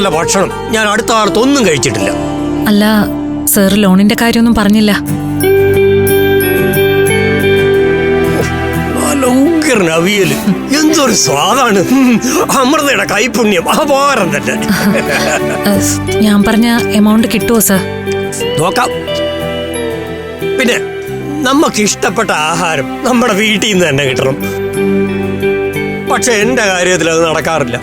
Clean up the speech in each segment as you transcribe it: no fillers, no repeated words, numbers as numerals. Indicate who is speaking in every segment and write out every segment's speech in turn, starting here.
Speaker 1: നല്ല ഭക്ഷണം ഞാൻ അടുത്ത കാലത്തൊന്നും കഴിച്ചിട്ടില്ല.
Speaker 2: അല്ല സർ, ലോണിന്റെ കാര്യമൊന്നും പറഞ്ഞില്ല.
Speaker 1: അവിയല് എന്തൊരു സ്വാദാണ്. അമൃതയുടെ കൈപുണ്യം അപാരം തന്നെ.
Speaker 2: ഞാൻ പറഞ്ഞ എമൗണ്ട് കിട്ടുമോ സർ?
Speaker 1: നോക്കാം. പിന്നെ നമുക്ക് ഇഷ്ടപ്പെട്ട ആഹാരം നമ്മുടെ വീട്ടിൽ നിന്ന് തന്നെ കിട്ടണം. പക്ഷെ എന്റെ കാര്യത്തിൽ അത് നടക്കാറില്ല.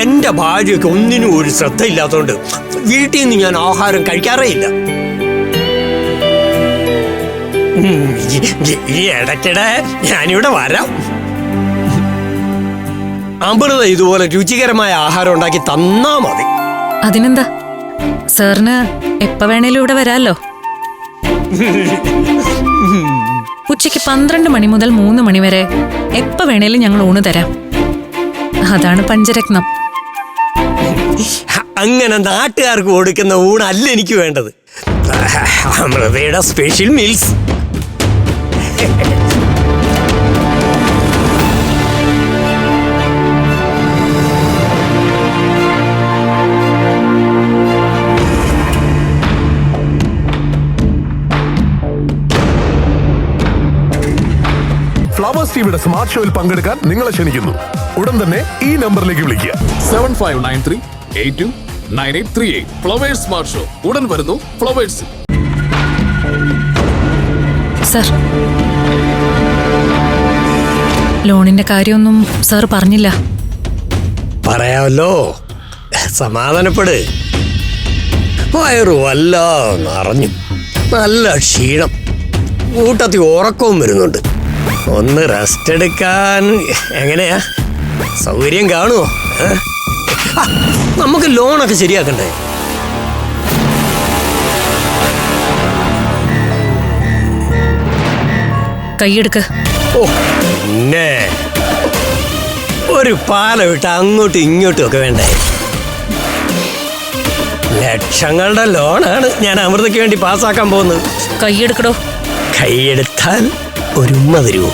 Speaker 1: എന്റെ ഭാര്യയ്ക്ക് ഒന്നിനും ഒരു ശ്രദ്ധയില്ലാത്തതുകൊണ്ട് വീട്ടിൽ നിന്ന് ഞാൻ ആഹാരം കഴിക്കാറേ ഇല്ല. ഈ ഇടയ്ക്കിടെ ഞാനിവിടെ വരാം. അമൃത ഇതുപോലെ രുചികരമായ ആഹാരം ഉണ്ടാക്കി തന്നാ മതി.
Speaker 2: അതിനെന്താ, സാറിന് എപ്പ വേണേലും ഇവിടെ വരാല്ലോ. ഉച്ചയ്ക്ക് 12 മണി മുതൽ 3 മണി വരെ എപ്പ വേണേലും ഞങ്ങൾ ഊണ് തരാം. അതാണ് പഞ്ചരത്നം.
Speaker 1: അങ്ങനെ നാട്ടുകാർക്ക് കൊടുക്കുന്ന ഊണല്ല എനിക്ക് വേണ്ടത്. അമൃതയുടെ സ്പെഷ്യൽ മീൽസ്.
Speaker 3: ഫ്ലവേഴ്സ് ടിവിയുടെ സ്മാർട്ട് ഷോയിൽ പങ്കെടുക്കാൻ നിങ്ങളെ ക്ഷണിക്കുന്നു. ഉടൻ തന്നെ ഈ നമ്പറിലേക്ക് വിളിക്കുക.
Speaker 4: 7593829838. ഫ്ലവേഴ്സ് സ്മാർട്ട് ഷോ ഉടൻ വരുന്നു ഫ്ലവേഴ്സ്.
Speaker 2: സർ, ലോണിന്റെ കാര്യമൊന്നും സാർ പറഞ്ഞില്ല.
Speaker 1: പറയാമല്ലോ, സമാധാനപ്പെട്. വയറു വല്ലാതെ നിറഞ്ഞു, നല്ല ക്ഷീണം, കൂട്ടത്തിൽ ഉറക്കവും വരുന്നുണ്ട്. ഒന്ന് റെസ്റ്റ് എടുക്കാൻ എങ്ങനെയാ, സൗകര്യം കാണുമോ? നമുക്ക് ലോണൊക്കെ ശരിയാക്കണ്ടേ?
Speaker 2: കൈയെടുക്ക്.
Speaker 1: ഓ പിന്നെ ഒരു പാല വിട്ട് അങ്ങോട്ടും ഇങ്ങോട്ടും ഒക്കെ വേണ്ടേ? ലക്ഷങ്ങളുടെ ലോണാണ് ഞാൻ അമൃതയ്ക്ക് വേണ്ടി പാസ്സാക്കാൻ പോകുന്നത്.
Speaker 2: കൈയെടുക്കടോ.
Speaker 1: കൈയെടുത്താൽ ഒരു ഉമ്മ തരുമോ?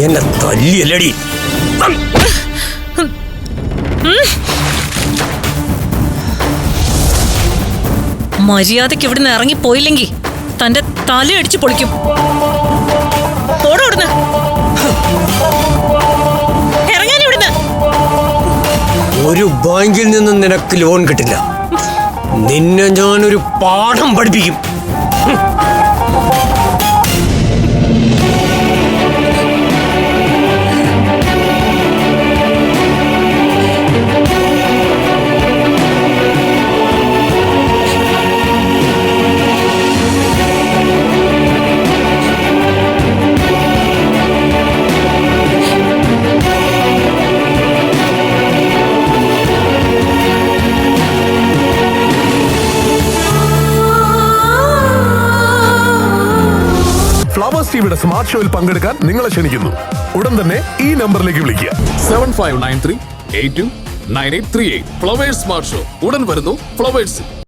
Speaker 1: എന്നെ തല്ലിയല്ലടി.
Speaker 2: മര്യാദയ്ക്ക് ഇവിടുന്ന് ഇറങ്ങിപ്പോയില്ലെങ്കിൽ തന്റെ തലയടിച്ച് പൊളിക്കും. ഓടോടുന്ന് ഇറങ്ങാൻ ഇവിടുന്ന്.
Speaker 1: ഒരു ബാങ്കിൽ നിന്നും നിനക്ക് ലോൺ കിട്ടില്ല. നിന്നെ ഞാനൊരു പാഠം പഠിപ്പിക്കും.
Speaker 3: ഫ്ലവേഴ്സ് ടിവിയുടെ സ്മാർട്ട് ഷോയിൽ പങ്കെടുക്കാൻ നിങ്ങളെ ക്ഷണിക്കുന്നു. ഉടൻ തന്നെ ഈ നമ്പറിലേക്ക് വിളിക്കുക.
Speaker 4: 7593829838. ഫ്ലവേഴ്സ് സ്മാർട്ട് ഷോ ഉടൻ വരുന്നു ഫ്ലവേഴ്സ്.